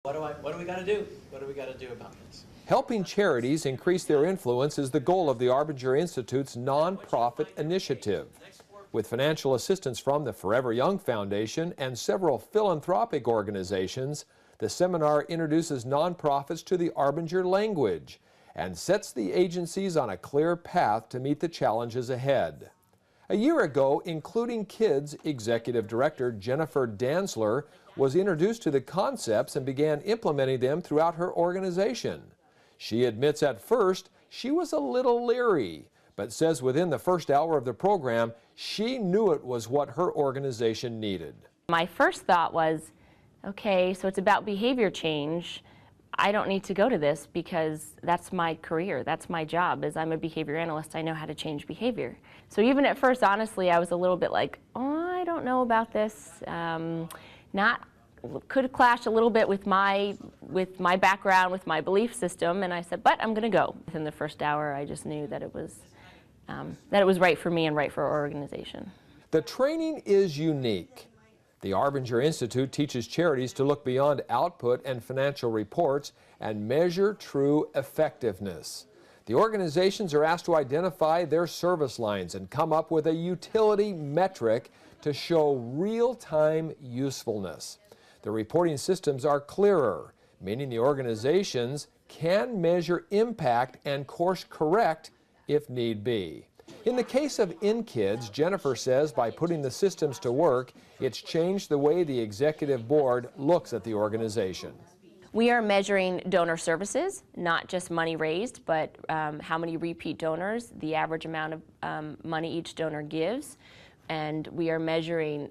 What do we got to do? What do we got to do about this? Helping charities increase their influence is the goal of the Arbinger Institute's Non Profit Initiative. With financial assistance from the Forever Young Foundation and several philanthropic organizations, the seminar introduces nonprofits to the Arbinger language and sets the agencies on a clear path to meet the challenges ahead. A year ago, Including Kids Executive Director Jennifer Danzler was introduced to the concepts and began implementing them throughout her organization. She admits at first she was a little leery, but says within the first hour of the program, she knew it was what her organization needed. My first thought was, okay, so it's about behavior change. I don't need to go to this because that's my career, that's my job. As I'm a behavior analyst, I know how to change behavior. So even at first, honestly, I was a little bit like, oh, I don't know about this. Could clash a little bit with my background, with my belief system, and I said, but I'm going to go. Within the first hour, I just knew that it was right for me and right for our organization. The training is unique. The Arbinger Institute teaches charities to look beyond output and financial reports and measure true effectiveness. The organizations are asked to identify their service lines and come up with a utility metric to show real-time usefulness. The reporting systems are clearer, meaning the organizations can measure impact and course correct if need be. In the case of InKids, Jennifer says by putting the systems to work, it's changed the way the executive board looks at the organization. We are measuring donor services, not just money raised, but how many repeat donors, the average amount of money each donor gives. And we are measuring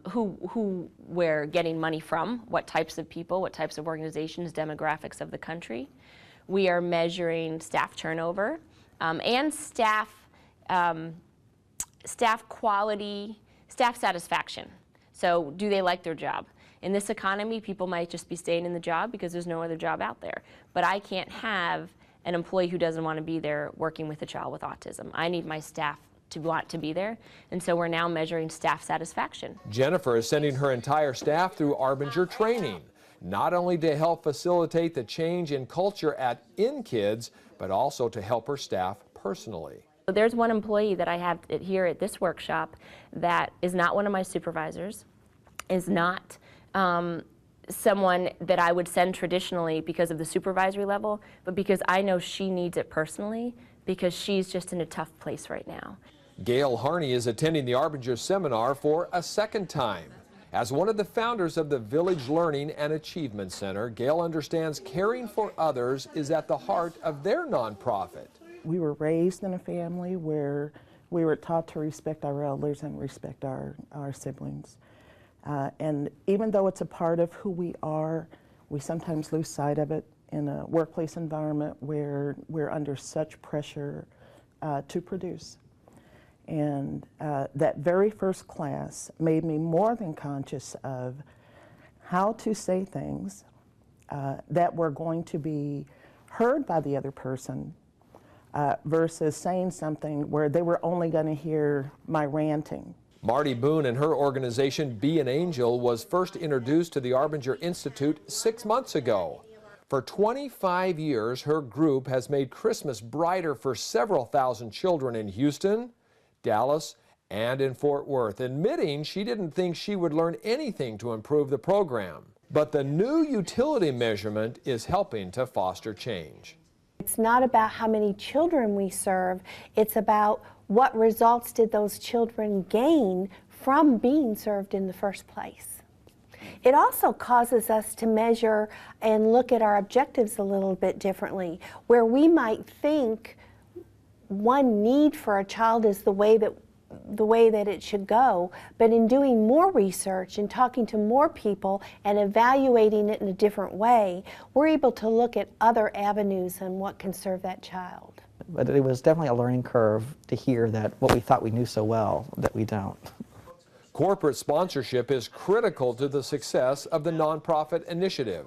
who we're getting money from, what types of people, what types of organizations, demographics of the country. We are measuring staff turnover and staff quality, staff satisfaction. So do they like their job? In this economy, people might just be staying in the job because there's no other job out there. But I can't have an employee who doesn't want to be there working with a child with autism. I need my staff to want to be there, and so we're now measuring staff satisfaction. Jennifer is sending her entire staff through Arbinger training, not only to help facilitate the change in culture at InKids, but also to help her staff personally. There's one employee that I have here at this workshop that is not one of my supervisors, is not someone that I would send traditionally because of the supervisory level, but because I know she needs it personally, because she's just in a tough place right now. Gail Harney is attending the Arbinger seminar for a second time. As one of the founders of the Village Learning and Achievement Center, Gail understands caring for others is at the heart of their nonprofit. We were raised in a family where we were taught to respect our elders and respect our siblings. And even though it's a part of who we are, we sometimes lose sight of it in a workplace environment where we're under such pressure to produce. And that very first class made me more than conscious of how to say things that were going to be heard by the other person versus saying something where they were only going to hear my ranting. Marty Boone and her organization, Be an Angel, was first introduced to the Arbinger Institute 6 months ago. For 25 years, her group has made Christmas brighter for several thousand children in Houston, Dallas, and in Fort Worth, admitting she didn't think she would learn anything to improve the program. But the new utility measurement is helping to foster change. It's not about how many children we serve, it's about what results did those children gain from being served in the first place. It also causes us to measure and look at our objectives a little bit differently, where we might think one need for a child is the way that it should go, but in doing more research and talking to more people and evaluating it in a different way, we're able to look at other avenues and what can serve that child. But it was definitely a learning curve to hear that what we thought we knew so well, that we don't. Corporate sponsorship is critical to the success of the nonprofit initiative.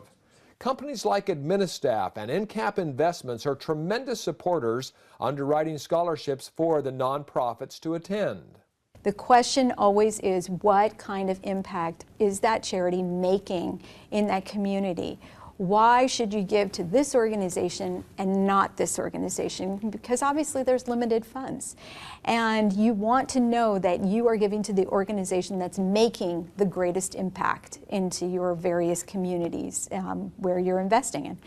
Companies like Administaff and NCAP Investments are tremendous supporters, underwriting scholarships for the nonprofits to attend. The question always is, what kind of impact is that charity making in that community? why should you give to this organization and not this organization? Because obviously there's limited funds. And you want to know that you are giving to the organization that's making the greatest impact into your various communities where you're investing in.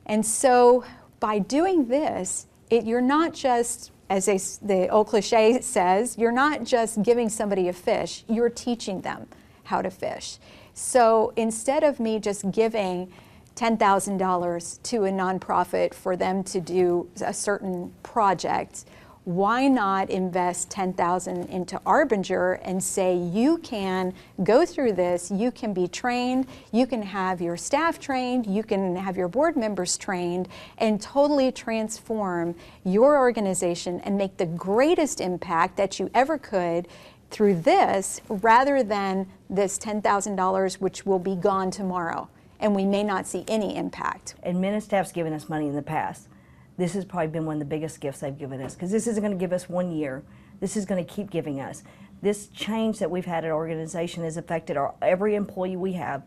And so by doing this, you're not just, as the old cliche says, you're not just giving somebody a fish, you're teaching them how to fish. So instead of me just giving $10,000 to a nonprofit for them to do a certain project, why not invest $10,000 into Arbinger and say, you can go through this, you can be trained, you can have your staff trained, you can have your board members trained, and totally transform your organization and make the greatest impact that you ever could through this, rather than this $10,000 which will be gone tomorrow and we may not see any impact. Administaff's given us money in the past. This has probably been one of the biggest gifts they've given us, because this isn't going to give us 1 year. This is going to keep giving us. This change that we've had at our organization has affected every employee we have.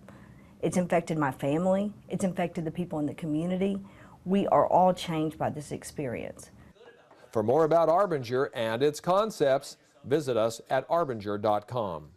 It's affected my family. It's affected the people in the community. We are all changed by this experience. For more about Arbinger and its concepts, visit us at arbinger.com.